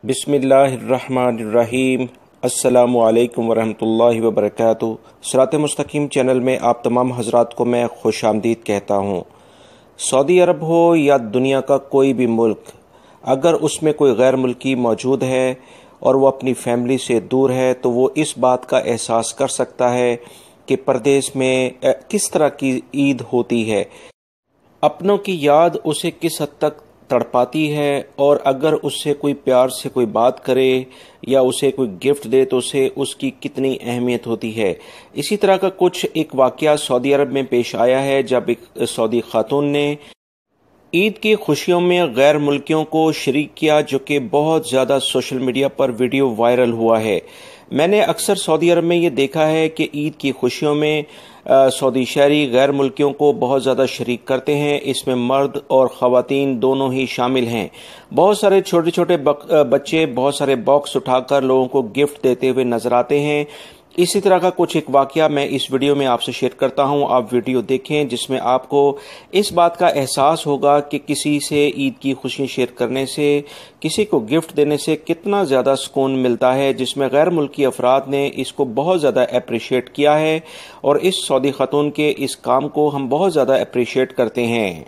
بسم اللہ الرحمن الرحیم۔ السلام علیکم ورحمۃ اللہ وبرکاتہ۔ صراط مستقیم چینل میں آپ تمام حضرات کو میں خوش آمدید کہتا ہوں۔ سعودی عرب ہو یا دنیا کا کوئی بھی ملک، اگر اس میں کوئی غیر ملکی موجود ہے اور وہ اپنی فیملی سے دور ہے تو وہ اس بات کا احساس کر سکتا ہے کہ پردیس میں کس طرح کی عید ہوتی ہے، اپنوں کی یاد اسے کس حد تک تڑپاتی ہے، اور اگر اس سے کوئی پیار سے کوئی بات کرے یا اسے کوئی گفٹ دے تو اسے اس کی کتنی اہمیت ہوتی ہے۔ اسی طرح کا کچھ ایک واقعہ سعودی عرب میں پیش آیا ہے، جب ایک سعودی خاتون نے عید کی خوشیوں میں غیر ملکیوں کو شریک کیا، جو کہ بہت زیادہ سوشل میڈیا پر ویڈیو وائرل ہوا ہے۔ میں نے اکثر سعودی عرب میں یہ دیکھا ہے کہ عید کی خوشیوں میں سعودی شہری غیر ملکیوں کو بہت زیادہ شریک کرتے ہیں۔ اس میں مرد اور خواتین دونوں ہی شامل ہیں۔ بہت سارے چھوٹے چھوٹے بچے بہت سارے باکس اٹھا کر لوگوں کو گفٹ دیتے ہوئے نظر آتے ہیں۔ اسی طرح کا کچھ ایک واقعہ میں اس ویڈیو میں آپ سے شیئر کرتا ہوں، آپ ویڈیو دیکھیں، جس میں آپ کو اس بات کا احساس ہوگا کہ کسی سے عید کی خوشی شیئر کرنے سے، کسی کو گفٹ دینے سے کتنا زیادہ سکون ملتا ہے، جس میں غیر ملکی افراد نے اس کو بہت زیادہ اپریشیٹ کیا ہے، اور اس سعودی خاتون کے اس کام کو ہم بہت زیادہ اپریشیٹ کرتے ہیں۔